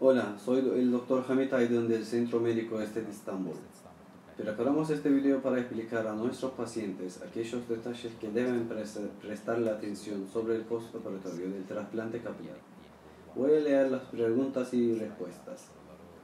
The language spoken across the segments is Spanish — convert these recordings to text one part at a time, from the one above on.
Hola, soy el Dr. Hamid Aydın del Centro Médico Este de Estambul. Preparamos este video para explicar a nuestros pacientes aquellos detalles que deben prestarle atención sobre el postoperatorio del trasplante capilar. Voy a leer las preguntas y respuestas.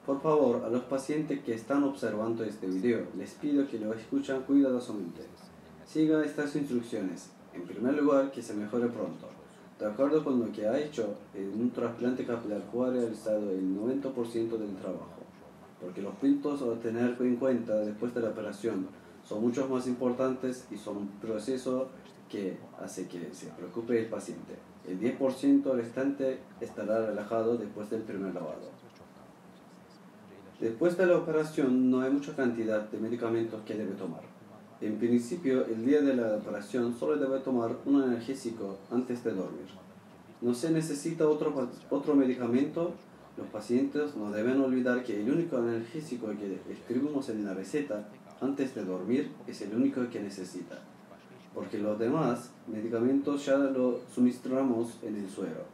Por favor, a los pacientes que están observando este video, les pido que lo escuchen cuidadosamente. Siga estas instrucciones. En primer lugar, que se mejore pronto. De acuerdo con lo que ha hecho, en un trasplante capilar fue realizado el 90% del trabajo, porque los puntos a tener en cuenta después de la operación son mucho más importantes y son un proceso que hace que se preocupe el paciente. El 10% restante estará relajado después del primer lavado. Después de la operación no hay mucha cantidad de medicamentos que debe tomar. En principio, el día de la operación solo debe tomar un analgésico antes de dormir. No se necesita otro medicamento. Los pacientes no deben olvidar que el único analgésico que escribimos en la receta antes de dormir es el único que necesita, porque los demás medicamentos ya los suministramos en el suero.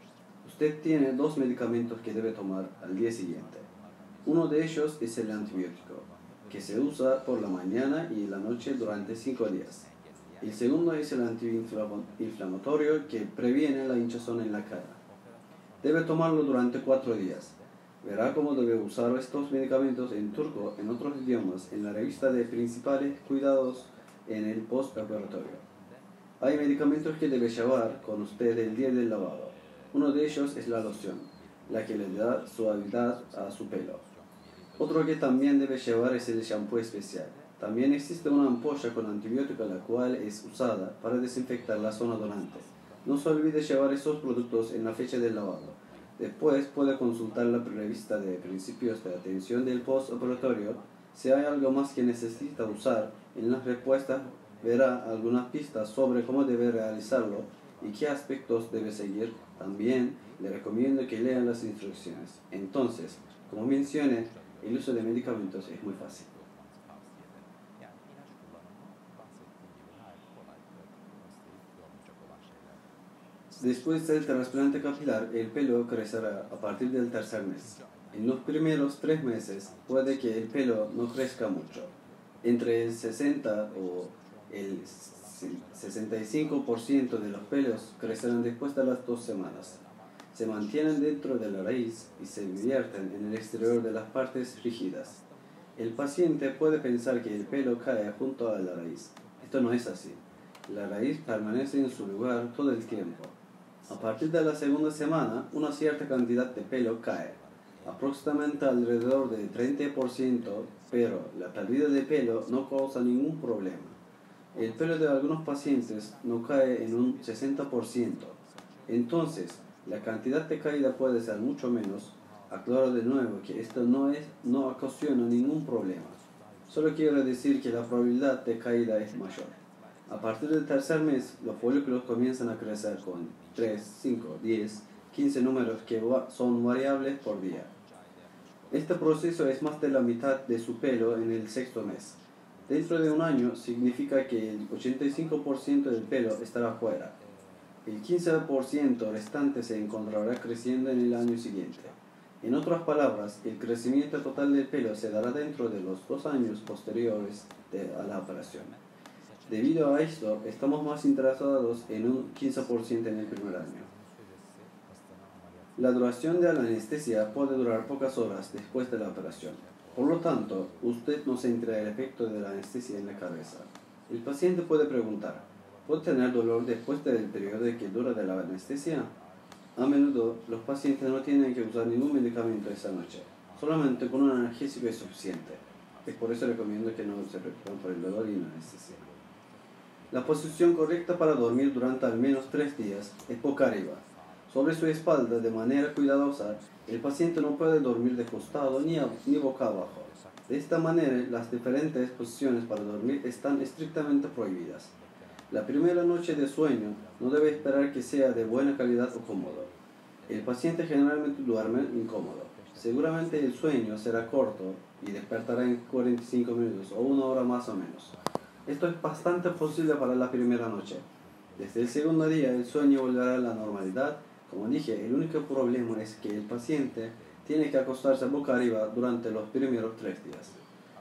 Usted tiene 2 medicamentos que debe tomar al día siguiente. Uno de ellos es el antibiótico, que se usa por la mañana y la noche durante 5 días. El segundo es el antiinflamatorio que previene la hinchazón en la cara. Debe tomarlo durante 4 días. Verá cómo debe usar estos medicamentos en turco, en otros idiomas, en la revista de principales cuidados en el postoperatorio. Hay medicamentos que debe llevar con usted el día del lavado. Uno de ellos es la loción, la que le da suavidad a su pelo. Otro que también debe llevar es el shampoo especial. También existe una ampolla con antibiótico la cual es usada para desinfectar la zona donante. No se olvide llevar esos productos en la fecha del lavado. Después puede consultar la revista de principios de atención del postoperatorio. Si hay algo más que necesita usar, en las respuestas verá algunas pistas sobre cómo debe realizarlo y qué aspectos debe seguir. También le recomiendo que lea las instrucciones. Entonces, como mencioné, el uso de medicamentos es muy fácil. Después del trasplante capilar, el pelo crecerá a partir del tercer mes. En los primeros 3 meses puede que el pelo no crezca mucho. Entre el 60 o el 65% de los pelos crecerán después de las 2 semanas. Se mantienen dentro de la raíz y se vierten en el exterior de las partes rígidas. El paciente puede pensar que el pelo cae junto a la raíz. Esto no es así. La raíz permanece en su lugar todo el tiempo. A partir de la segunda semana, una cierta cantidad de pelo cae, aproximadamente alrededor del 30%, pero la pérdida de pelo no causa ningún problema. El pelo de algunos pacientes no cae en un 60%. Entonces, la cantidad de caída puede ser mucho menos. Aclaro de nuevo que esto no ocasiona ningún problema. Solo quiero decir que la probabilidad de caída es mayor. A partir del tercer mes, los folículos comienzan a crecer con 3, 5, 10, 15 números que son variables por día. Este proceso es más de la mitad de su pelo en el 6º mes. Dentro de un año significa que el 85% del pelo estará fuera. El 15% restante se encontrará creciendo en el año siguiente. En otras palabras, el crecimiento total del pelo se dará dentro de los 2 años posteriores a la operación. Debido a esto, estamos más interesados en un 15% en el primer año. La duración de la anestesia puede durar pocas horas después de la operación. Por lo tanto, usted no sentirá el efecto de la anestesia en la cabeza. El paciente puede preguntar, ¿puedo tener dolor después del periodo que dura de la anestesia? A menudo, los pacientes no tienen que usar ningún medicamento esa noche. Solamente con un analgésico es suficiente. Es por eso recomiendo que no se preocupen por el dolor y la anestesia. La posición correcta para dormir durante al menos 3 días es boca arriba. Sobre su espalda, de manera cuidadosa, el paciente no puede dormir de costado ni boca abajo. De esta manera, las diferentes posiciones para dormir están estrictamente prohibidas. La primera noche de sueño no debe esperar que sea de buena calidad o cómodo. El paciente generalmente duerme incómodo. Seguramente el sueño será corto y despertará en 45 minutos o 1 hora más o menos. Esto es bastante posible para la primera noche. Desde el segundo día el sueño volverá a la normalidad. Como dije, el único problema es que el paciente tiene que acostarse boca arriba durante los primeros 3 días.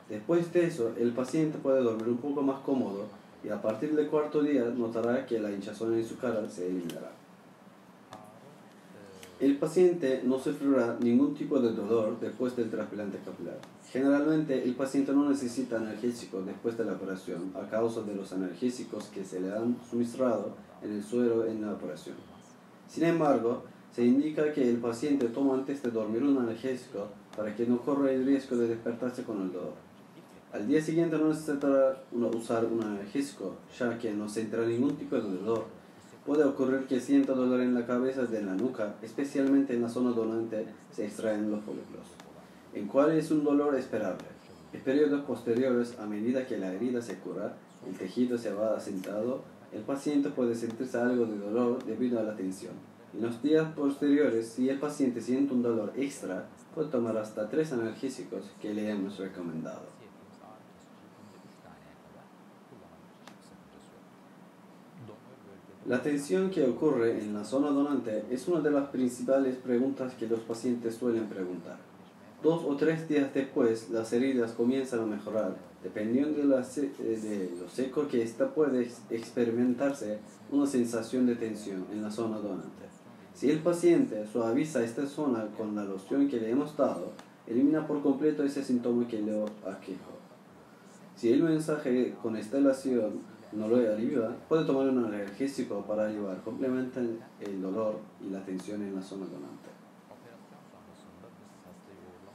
Después de eso, el paciente puede dormir un poco más cómodo y a partir del cuarto día notará que la hinchazón en su cara se eliminará. El paciente no sufrirá ningún tipo de dolor después del trasplante capilar. Generalmente, el paciente no necesita analgésicos después de la operación a causa de los analgésicos que se le han suministrado en el suero en la operación. Sin embargo, se indica que el paciente toma antes de dormir un analgésico para que no corra el riesgo de despertarse con el dolor. Al día siguiente no necesitará usar un analgésico, ya que no sentirá ningún tipo de dolor. Puede ocurrir que sienta dolor en la cabeza de la nuca, especialmente en la zona donde se extraen los folículos, en cual es un dolor esperable. En periodos posteriores, a medida que la herida se cura, el tejido se va asentando, el paciente puede sentirse algo de dolor debido a la tensión. En los días posteriores, si el paciente siente un dolor extra, puede tomar hasta 3 analgésicos que le hemos recomendado. La tensión que ocurre en la zona donante es una de las principales preguntas que los pacientes suelen preguntar. 2 o 3 días después, las heridas comienzan a mejorar. Dependiendo de lo seco que está, puede experimentarse una sensación de tensión en la zona donante. Si el paciente suaviza esta zona con la loción que le hemos dado, elimina por completo ese síntoma que le aquejó. Si el mensaje con esta loción no lo alivia, puede tomar un analgésico para aliviar completamente el dolor y la tensión en la zona donante.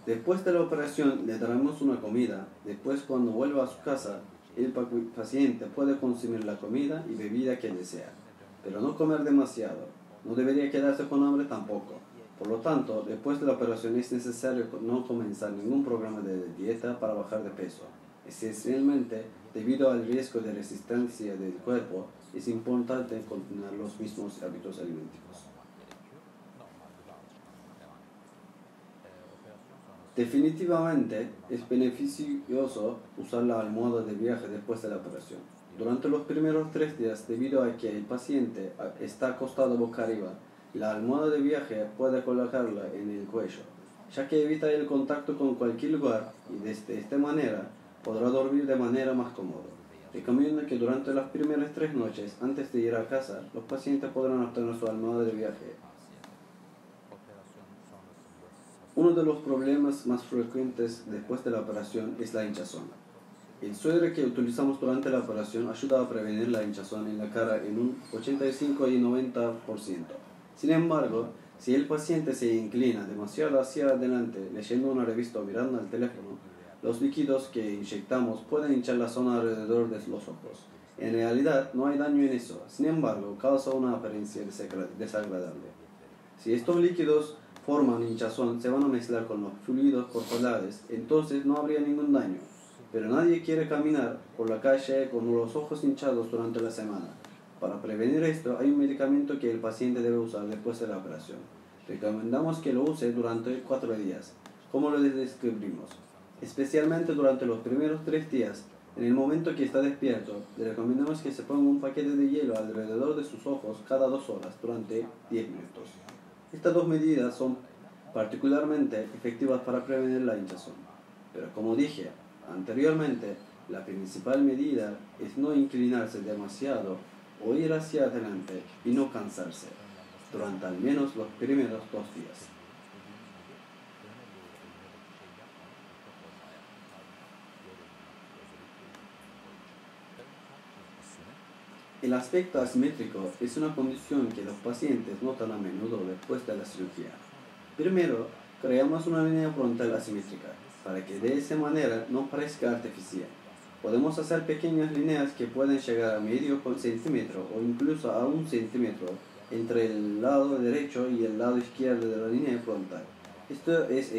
Después de la operación le daremos una comida. Después, cuando vuelva a su casa, el paciente puede consumir la comida y bebida que desea, pero no comer demasiado. No debería quedarse con hambre tampoco. Por lo tanto, después de la operación es necesario no comenzar ningún programa de dieta para bajar de peso. Esencialmente, debido al riesgo de resistencia del cuerpo, es importante continuar los mismos hábitos alimenticios. Definitivamente es beneficioso usar la almohada de viaje después de la operación. Durante los primeros 3 días, debido a que el paciente está acostado boca arriba, la almohada de viaje puede colocarla en el cuello, ya que evita el contacto con cualquier lugar y de esta manera podrá dormir de manera más cómoda. Recomiendo que durante las primeras 3 noches antes de ir a casa, los pacientes podrán obtener su almohada de viaje. Uno de los problemas más frecuentes después de la operación es la hinchazón. El suero que utilizamos durante la operación ayuda a prevenir la hinchazón en la cara en un 85 y 90%. Sin embargo, si el paciente se inclina demasiado hacia adelante leyendo una revista o mirando al teléfono, los líquidos que inyectamos pueden hinchar la zona alrededor de los ojos. En realidad, no hay daño en eso, sin embargo, causa una apariencia desagradable. Si estos líquidos forman hinchazón, se van a mezclar con los fluidos corporales, entonces no habría ningún daño. Pero nadie quiere caminar por la calle con los ojos hinchados durante la semana. Para prevenir esto, hay un medicamento que el paciente debe usar después de la operación. Recomendamos que lo use durante 4 días, como lo describimos. Especialmente durante los primeros 3 días, en el momento que está despierto, le recomendamos que se ponga un paquete de hielo alrededor de sus ojos cada 2 horas durante 10 minutos. Estas 2 medidas son particularmente efectivas para prevenir la hinchazón. Pero como dije anteriormente, la principal medida es no inclinarse demasiado o ir hacia adelante y no cansarse durante al menos los primeros 2 días. El aspecto asimétrico es una condición que los pacientes notan a menudo después de la cirugía. Primero, creamos una línea frontal asimétrica, para que de esa manera no parezca artificial. Podemos hacer pequeñas líneas que pueden llegar a medio centímetro o incluso a 1 centímetro entre el lado derecho y el lado izquierdo de la línea frontal. Esto es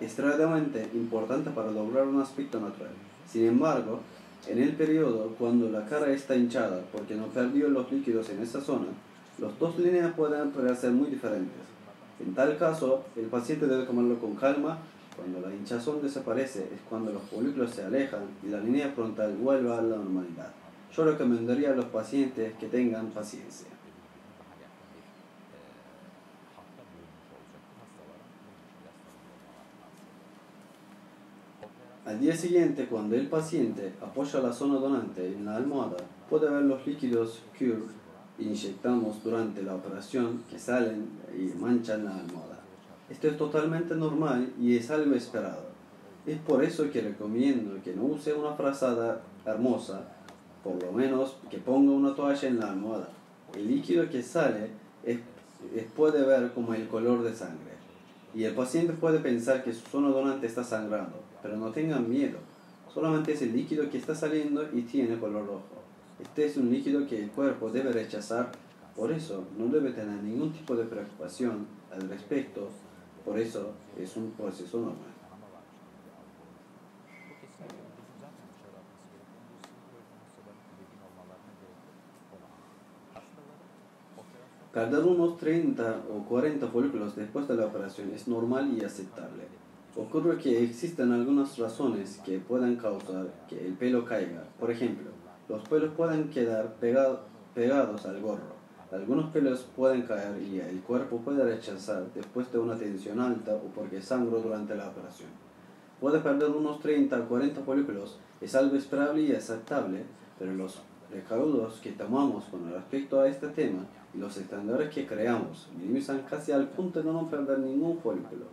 extremadamente importante para lograr un aspecto natural. Sin embargo, en el periodo cuando la cara está hinchada porque no perdió los líquidos en esa zona, las 2 líneas pueden parecer muy diferentes. En tal caso, el paciente debe tomarlo con calma. Cuando la hinchazón desaparece es cuando los folículos se alejan y la línea frontal vuelve a la normalidad. Yo recomendaría a los pacientes que tengan paciencia. Al día siguiente, cuando el paciente apoya la zona donante en la almohada, puede ver los líquidos que inyectamos durante la operación que salen y manchan la almohada. Esto es totalmente normal y es algo esperado. Es por eso que recomiendo que no use una frazada hermosa, por lo menos que ponga una toalla en la almohada. El líquido que sale puede ver como el color de sangre y el paciente puede pensar que su zona donante está sangrando, pero no tengan miedo, solamente es el líquido que está saliendo y tiene color rojo. Este es un líquido que el cuerpo debe rechazar, por eso no debe tener ningún tipo de preocupación al respecto, por eso es un proceso normal. Perder unos 30 o 40 folículos después de la operación es normal y aceptable. Ocurre que existen algunas razones que puedan causar que el pelo caiga. Por ejemplo, los pelos pueden quedar pegados al gorro. Algunos pelos pueden caer y el cuerpo puede rechazar después de una tensión alta o porque sangró durante la operación. Puede perder unos 30 o 40 folículos, es algo esperable y aceptable, pero los recaudos que tomamos con respecto a este tema y los estándares que creamos minimizan casi al punto de no perder ningún folículo.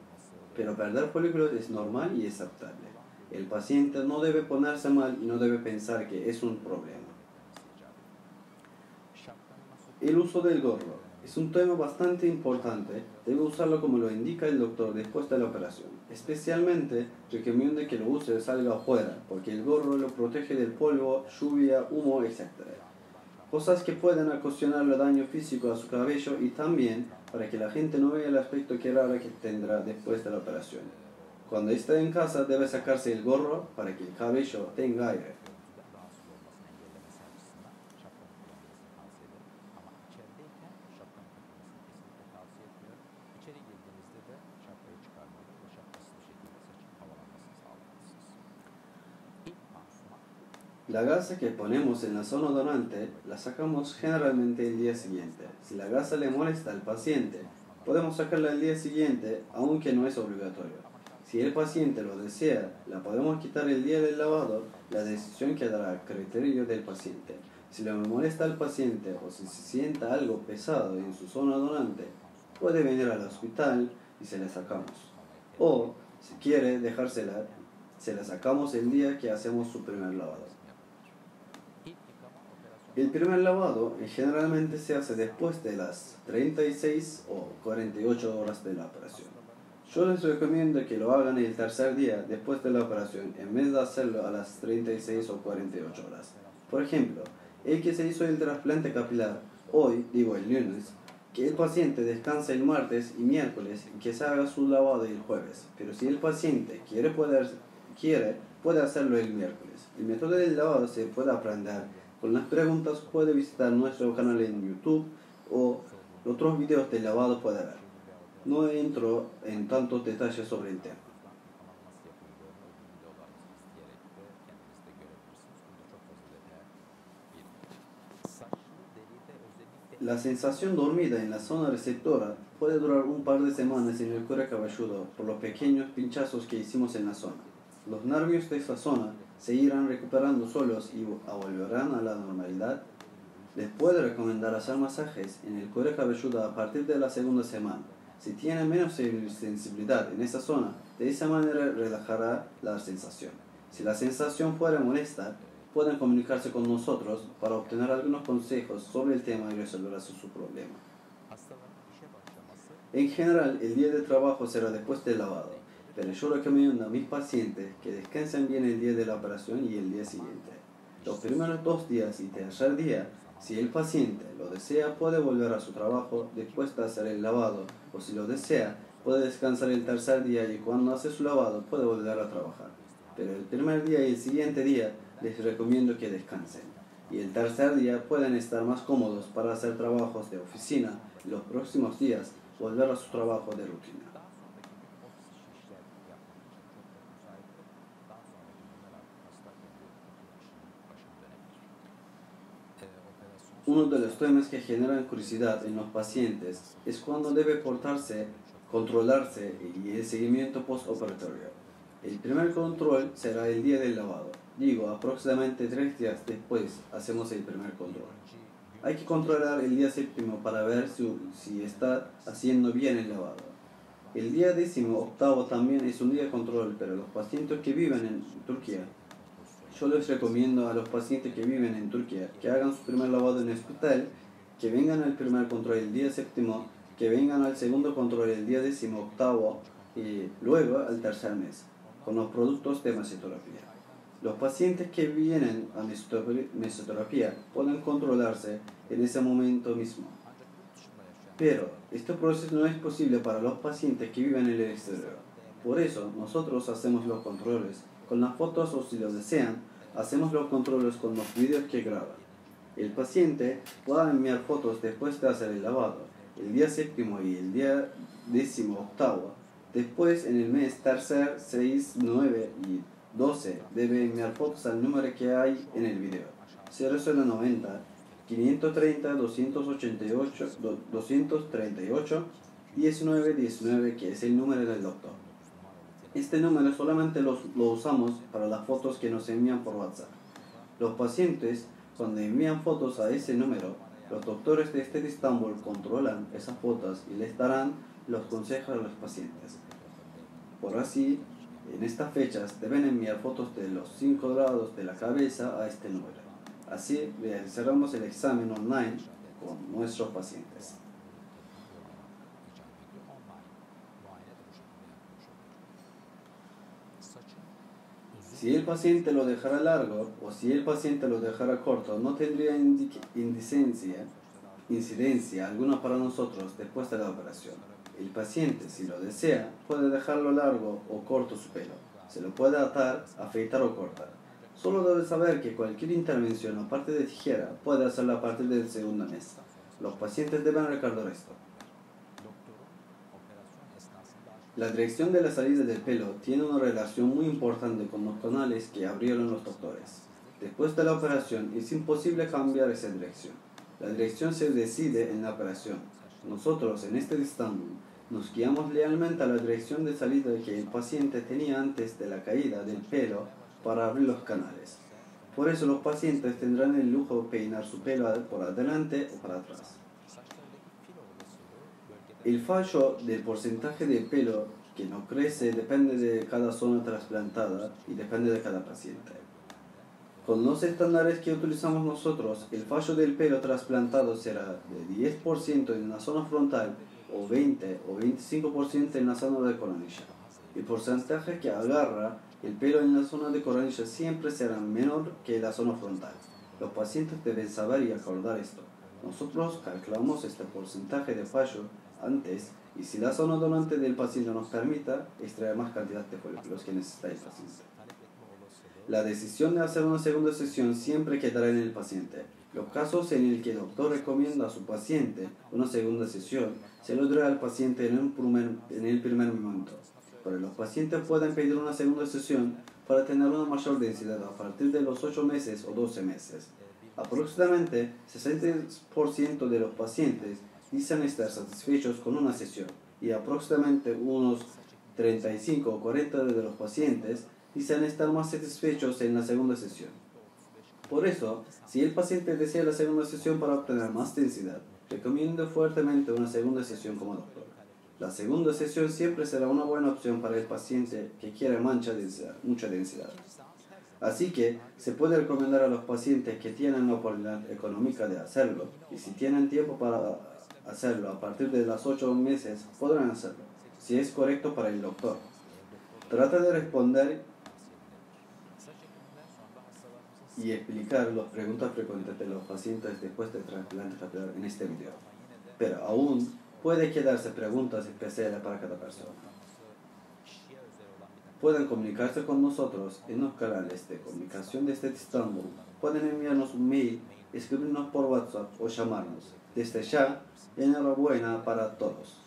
Pero perder folículos es normal y aceptable. El paciente no debe ponerse mal y no debe pensar que es un problema. El uso del gorro es un tema bastante importante. Debe usarlo como lo indica el doctor después de la operación. Especialmente recomiendo que lo use salga afuera, porque el gorro lo protege del polvo, lluvia, humo, etc. Cosas que pueden ocasionarle daño físico a su cabello y también para que la gente no vea el aspecto que raro que tendrá después de la operación. Cuando esté en casa debe sacarse el gorro para que el cabello tenga aire. La gasa que ponemos en la zona donante la sacamos generalmente el día siguiente. Si la gasa le molesta al paciente, podemos sacarla el día siguiente, aunque no es obligatorio. Si el paciente lo desea, la podemos quitar el día del lavado, la decisión quedará a criterio del paciente. Si le molesta al paciente o si se sienta algo pesado en su zona donante, puede venir al hospital y se la sacamos. O, si quiere dejársela, se la sacamos el día que hacemos su primer lavado. El primer lavado generalmente se hace después de las 36 o 48 horas de la operación. Yo les recomiendo que lo hagan el tercer día después de la operación en vez de hacerlo a las 36 o 48 horas. Por ejemplo, el que se hizo el trasplante capilar el lunes, que el paciente descanse el martes y miércoles y que se haga su lavado el jueves. Pero si el paciente quiere, puede hacerlo el miércoles. El método del lavado se puede aprender. Con las preguntas puede visitar nuestro canal en YouTube o otros videos de lavado puede ver. No entro en tantos detalles sobre el tema. La sensación dormida en la zona receptora puede durar un par de semanas en el cuero cabelludo por los pequeños pinchazos que hicimos en la zona. Los nervios de esta zona se irán recuperando solos y volverán a la normalidad. Les puedo recomendar hacer masajes en el cuero cabelludo a partir de la segunda semana. Si tiene menos sensibilidad en esa zona, de esa manera relajará la sensación. Si la sensación fuera molesta, pueden comunicarse con nosotros para obtener algunos consejos sobre el tema y resolver su problema. En general, el día de trabajo será después del lavado, pero yo recomiendo a mis pacientes que descansen bien el día de la operación y el día siguiente. Los primeros 2 días y tercer día, si el paciente lo desea, puede volver a su trabajo después de hacer el lavado, o si lo desea, puede descansar el tercer día y cuando hace su lavado puede volver a trabajar. Pero el primer día y el siguiente día les recomiendo que descansen. Y el tercer día pueden estar más cómodos para hacer trabajos de oficina y los próximos días volver a su trabajo de rutina. Uno de los temas que generan curiosidad en los pacientes es cuándo debe portarse, controlarse y el seguimiento postoperatorio. El primer control será el día del lavado. Digo, aproximadamente 3 días después hacemos el primer control. Hay que controlar el día séptimo para ver si está haciendo bien el lavado. El día 18º también es un día de control, pero los pacientes que viven en Turquía, yo les recomiendo a los pacientes que viven en Turquía que hagan su primer lavado en el hospital, que vengan al primer control el día séptimo, que vengan al segundo control el día 18º y luego al tercer mes, con los productos de mesoterapia. Los pacientes que vienen a mesoterapia pueden controlarse en ese momento mismo. Pero este proceso no es posible para los pacientes que viven en el exterior. Por eso nosotros hacemos los controles con las fotos o si lo desean, hacemos los controles con los vídeos que graban. El paciente puede enviar fotos después de hacer el lavado, el día séptimo y el día 18º. Después en el mes tercer, 6, 9 y 12 debe enviar fotos al número que hay en el video. 0090 530 288 238 1919, que es el número del doctor. Este número solamente lo usamos para las fotos que nos envían por WhatsApp. Los pacientes, cuando envían fotos a ese número, los doctores de Estambul controlan esas fotos y les darán los consejos a los pacientes. Por así, en estas fechas deben enviar fotos de los 5 grados de la cabeza a este número. Así realizaremos el examen online con nuestros pacientes. Si el paciente lo dejara largo o si el paciente lo dejara corto, no tendría incidencia alguna para nosotros después de la operación. El paciente, si lo desea, puede dejarlo largo o corto su pelo. Se lo puede atar, afeitar o cortar. Solo debe saber que cualquier intervención aparte de tijera puede hacerla a partir del segundo mes. Los pacientes deben recordar esto. La dirección de la salida del pelo tiene una relación muy importante con los canales que abrieron los doctores. Después de la operación es imposible cambiar esa dirección. La dirección se decide en la operación. Nosotros en este Estambul nos guiamos lealmente a la dirección de salida que el paciente tenía antes de la caída del pelo para abrir los canales. Por eso los pacientes tendrán el lujo de peinar su pelo por adelante o para atrás. El fallo del porcentaje de pelo que no crece depende de cada zona trasplantada y depende de cada paciente. Con los estándares que utilizamos nosotros, el fallo del pelo trasplantado será de 10% en la zona frontal o 20 o 25% en la zona de coronilla. El porcentaje que agarra el pelo en la zona de coronilla siempre será menor que la zona frontal. Los pacientes deben saber y acordar esto. Nosotros calculamos este porcentaje de fallo antes y si la zona donante del paciente nos permita, extraer más cantidad de folículos que necesita el paciente. La decisión de hacer una segunda sesión siempre quedará en el paciente. Los casos en el que el doctor recomienda a su paciente una segunda sesión se lo dará al paciente en el primer momento. Pero los pacientes pueden pedir una segunda sesión para tener una mayor densidad a partir de los 8 meses o 12 meses. Aproximadamente 60% de los pacientes dicen estar satisfechos con una sesión y aproximadamente unos 35 o 40 de los pacientes dicen estar más satisfechos en la segunda sesión. Por eso, si el paciente desea la segunda sesión para obtener más densidad, recomiendo fuertemente una segunda sesión como doctor. La segunda sesión siempre será una buena opción para el paciente que quiere mucha densidad. Así que se puede recomendar a los pacientes que tienen la oportunidad económica de hacerlo y si tienen tiempo para hacerlo a partir de los 8 meses podrán hacerlo, si es correcto para el doctor. Trata de responder y explicar las preguntas frecuentes de los pacientes después del trasplante capilar en este video. Pero aún puede quedarse preguntas especiales para cada persona. Pueden comunicarse con nosotros en los canales de comunicación desde Estambul. Pueden enviarnos un mail, escribirnos por WhatsApp o llamarnos. Desde ya, enhorabuena para todos.